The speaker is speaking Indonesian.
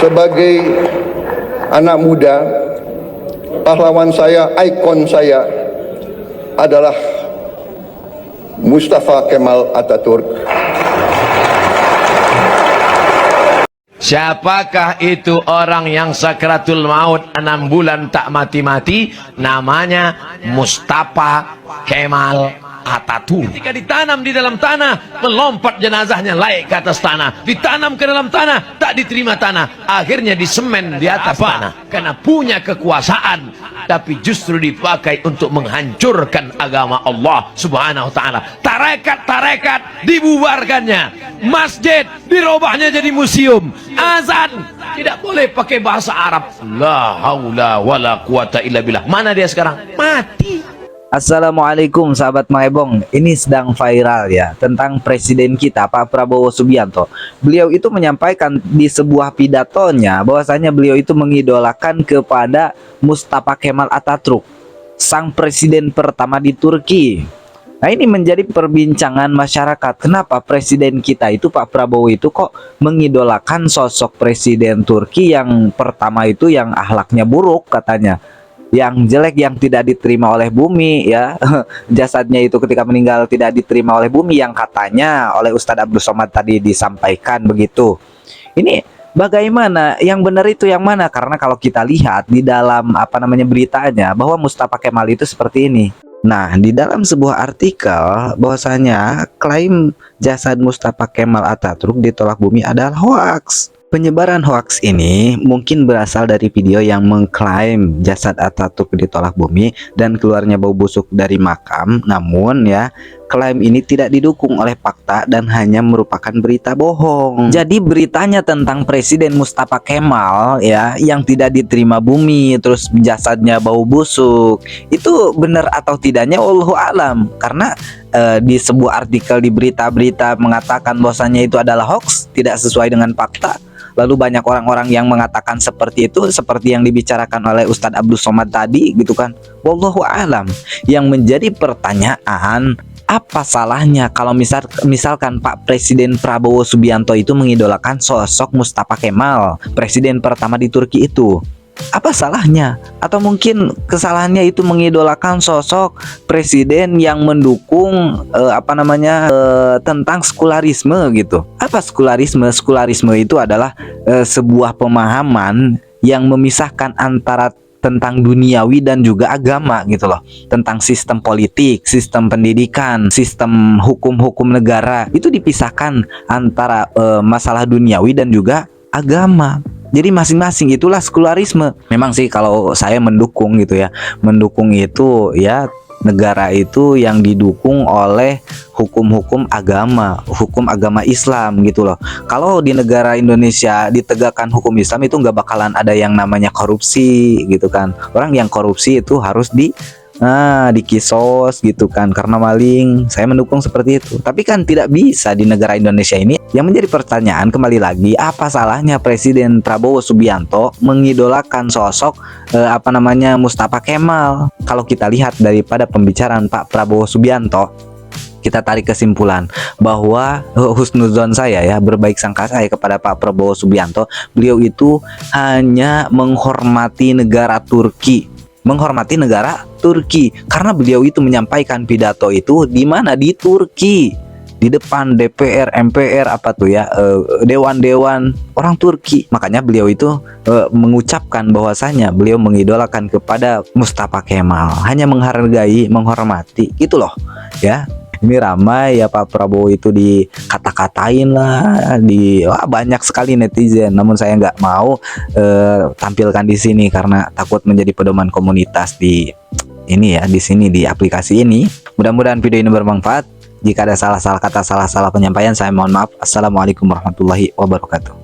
Sebagai anak muda, pahlawan saya, ikon saya adalah Mustafa Kemal Atatürk. Siapakah itu orang yang sakratul maut 6 bulan tak mati-mati? Namanya Mustafa Kemal Atatürk. Ketika ditanam di dalam tanah, melompat jenazahnya naik ke atas tanah. Ditanam ke dalam tanah, tak diterima tanah. Akhirnya disemen di atas tanah. Karena punya kekuasaan, tapi justru dipakai untuk menghancurkan agama Allah Subhanahu wa taala. Tarekat dibubarkannya. Masjid dirubahnya jadi museum. Azan tidak boleh pakai bahasa Arab. La haula wala quwata illa billah. Mana dia sekarang? Mati. Assalamualaikum sahabat Maebong, ini sedang viral ya tentang presiden kita Pak Prabowo Subianto. Beliau itu menyampaikan di sebuah pidatonya bahwasanya beliau itu mengidolakan kepada Mustafa Kemal Atatürk, sang presiden pertama di Turki. Nah, ini menjadi perbincangan masyarakat. Kenapa presiden kita itu Pak Prabowo itu kok mengidolakan sosok presiden Turki yang pertama itu yang akhlaknya buruk katanya, yang jelek, yang tidak diterima oleh bumi ya. Jasadnya itu ketika meninggal tidak diterima oleh bumi, yang katanya oleh Ustadz Abdul Somad tadi disampaikan begitu. Ini bagaimana? Yang benar itu yang mana? Karena kalau kita lihat di dalam beritanya bahwa Mustafa Kemal itu seperti ini. Nah, di dalam sebuah artikel bahwasanya klaim jasad Mustafa Kemal Atatürk ditolak bumi adalah hoaks. Penyebaran hoaks ini mungkin berasal dari video yang mengklaim jasad Atatürk ditolak bumi dan keluarnya bau busuk dari makam. Namun ya, klaim ini tidak didukung oleh fakta dan hanya merupakan berita bohong. Jadi beritanya tentang Presiden Mustafa Kemal ya yang tidak diterima bumi, terus jasadnya bau busuk, itu benar atau tidaknya wallahu alam. Karena di sebuah artikel di berita-berita mengatakan bahwasanya itu adalah hoax, tidak sesuai dengan fakta. Lalu banyak orang-orang yang mengatakan seperti itu, seperti yang dibicarakan oleh Ustadz Abdul Somad tadi gitu kan. Wallahu alam. Yang menjadi pertanyaan, apa salahnya kalau misalkan Pak Presiden Prabowo Subianto itu mengidolakan sosok Mustafa Kemal, presiden pertama di Turki itu? Apa salahnya? Atau mungkin kesalahannya itu mengidolakan sosok presiden yang mendukung tentang sekularisme gitu. Apa sekularisme? Sekularisme itu adalah sebuah pemahaman yang memisahkan antara tentang duniawi dan juga agama gitu loh. Tentang sistem politik, sistem pendidikan, sistem hukum-hukum negara. Itu dipisahkan antara masalah duniawi dan juga agama. Jadi masing-masing itulah sekularisme. Memang sih kalau saya mendukung gitu ya. Mendukung itu ya negara itu yang didukung oleh hukum-hukum agama, hukum agama Islam gitu loh. Kalau di negara Indonesia ditegakkan hukum Islam itu nggak bakalan ada yang namanya korupsi gitu kan. Orang yang korupsi itu harus dikisos gitu kan karena maling. Saya mendukung seperti itu. Tapi kan tidak bisa di negara Indonesia ini. Yang menjadi pertanyaan kembali lagi, apa salahnya Presiden Prabowo Subianto mengidolakan sosok Mustafa Kemal? Kalau kita lihat daripada pembicaraan Pak Prabowo Subianto, kita tarik kesimpulan bahwa husnuzon saya ya, berbaik sangka saya kepada Pak Prabowo Subianto, beliau itu hanya menghormati negara Turki. Menghormati negara Turki karena beliau itu menyampaikan pidato itu di mana? Di Turki, di depan DPR, MPR dewan-dewan orang Turki. Makanya beliau itu mengucapkan bahwasanya beliau mengidolakan kepada Mustafa Kemal, hanya menghargai, menghormati gitu loh ya. Ini ramai ya Pak Prabowo itu dikata-katain lah, banyak sekali netizen. Namun saya nggak mau tampilkan di sini karena takut menjadi pedoman komunitas di sini di aplikasi ini. Mudah-mudahan video ini bermanfaat. Jika ada salah-salah kata, salah-salah penyampaian, saya mohon maaf. Assalamualaikum warahmatullahi wabarakatuh.